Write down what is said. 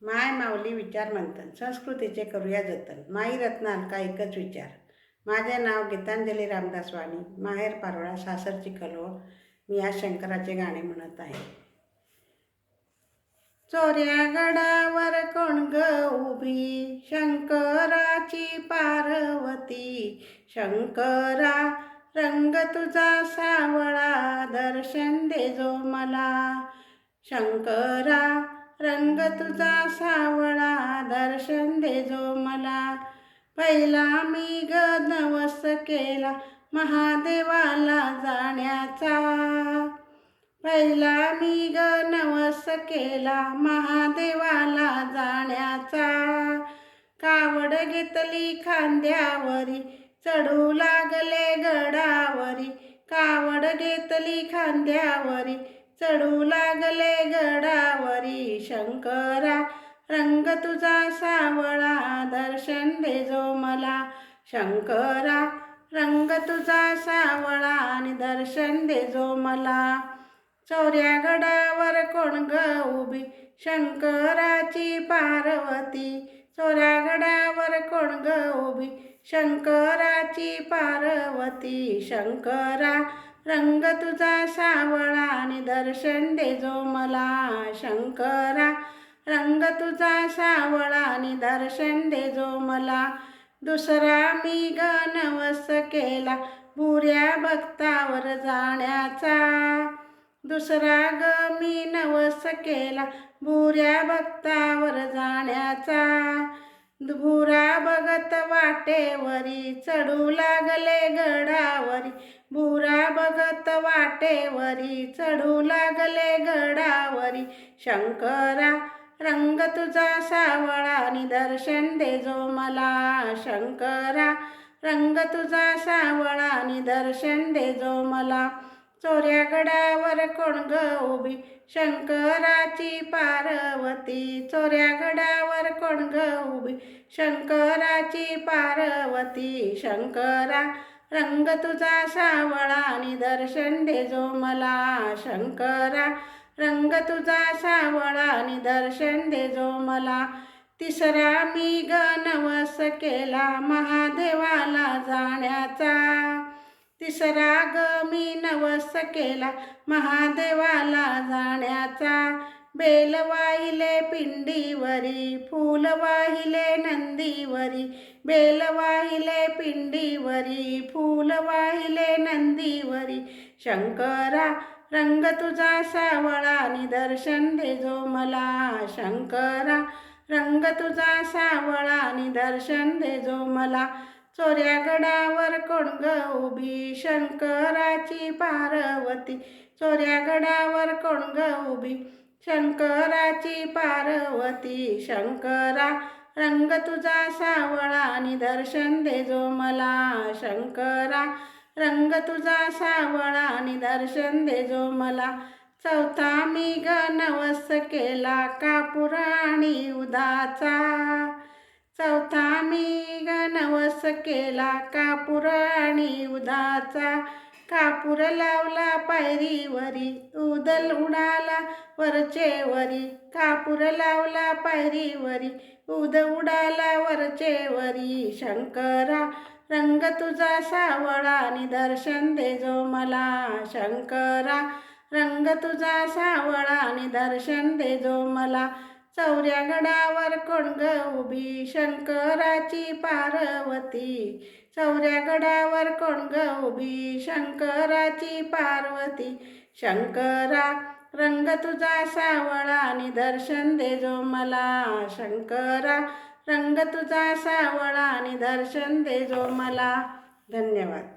माय माऊली विचार मंथन संस्कृतीचे करूया जतन. माई रत्नालका एकच विचार. माझे नाव गीतांजली रामदास वाणी, माहेर पारोळा, सासर चिखलव. मी आज शंकराचे गाणे म्हणत आहे. चोऱ्या गडावर कोण ग उभी, शंकराची पार्वती. शंकरा रंग तुझा सावळा, दर्शन दे जो मला. शंकरा रंग तुझा सावळा, दर्शन दे जो मला. पहिला मी ग नवस केला, महादेवाला जाण्याचा. पहिला मी ग नवस केला, महादेवाला जाण्याचा. कावड घेतली खांद्यावरी, चढू लागले गडावरी. कावड घेतली खांद्यावरी, चढू लागले गडावरी. शंकरा रंग तुझा सावळा, दर्शन दे जो मला. शंकरा रंग तुझा सावळा आणि दर्शन दे जो मला. चोऱ्या गडावर कोण ग उभी, शंकराची पार्वती. चोऱ्या गडावर कोण ग उभी, शंकराची पार्वती. शंकरा रंग तुझा सावळा आणि दर्शन दे जो मला. शंकरा रंग तुझा सावळा आणि दर्शन दे जो मला. दुसरा मी ग नवस केला, भुऱ्या भक्तावर जाण्याचा. दुसरा ग मी नवस केला, भुऱ्या भक्तावर जाण्याचा. भुरा बघत वाटेवरी, चढू लागले गडावरी. भुरा बघत वाटेवरी, चढू लागले गडावरी. शंकरा रंग तुझा सावळा आणि दर्शन दे जो मला. शंकरा रंग तुझा सावळा आणि दर्शन दे जो मला. चोऱ्या गडावर कोण ग उभी, शंकराची पार्वती. चोऱ्या गडावर कोण ग उभी, शंकराची पार्वती. शंकरा रंग तुझा सावळा आणि दर्शन दे जो मला. शंकरा रंग तुझा सावळा आणि दर्शन दे जो मला. तिसरा मी ग नवस केला, महादेवाला जाण्याचा. तिसरा ग मी नवस केला, महादेवाला जाण्याचा. बेल वाहिले पिंडीवरी, फूल वाहिले नंदीवरी. बेल वाहिले पिंडीवरी, फूल वाहिले नंदीवरी. शंकरा रंग तुझा सावळा आणि दर्शन दे जो मला. शंकरा रंग तुझा सावळा आणि दर्शन दे जो मला. चोऱ्या गडावर कोण ग उभी, शंकराची पार्वती. चोऱ्या गडावर कोण ग उभी, शंकराची पार्वती. शंकरा रंग तुझा सावळा आणि दर्शन दे जो मला. शंकरा रंग तुझा सावळा आणि दर्शन दे जो मला. चौथा मी ग नवस केला, कापूर आणि उदाचा. चौथा मी ग नवस केला, कापूर आणि उदाचा. कापूर लावला पायरीवरी, उदल उडाला वरचेवरी. कापूर लावला पायरीवरी, उद उडाला वरचेवरी. शंकरा रंग तुझा सावळा आणि दर्शन दे जो मला. शंकरा रंग तुझा सावळा आणि दर्शन दे जो मला. चौऱ्या गडावर कोण ग उभी, शंकराची पार्वती. चौऱ्या गडावर कोण ग उभी, शंकराची पार्वती. शंकरा रंग तुझा सावळा आणि दर्शन दे जो मला. शंकरा रंग तुझा सावळा आणि दर्शन दे जो मला. धन्यवाद.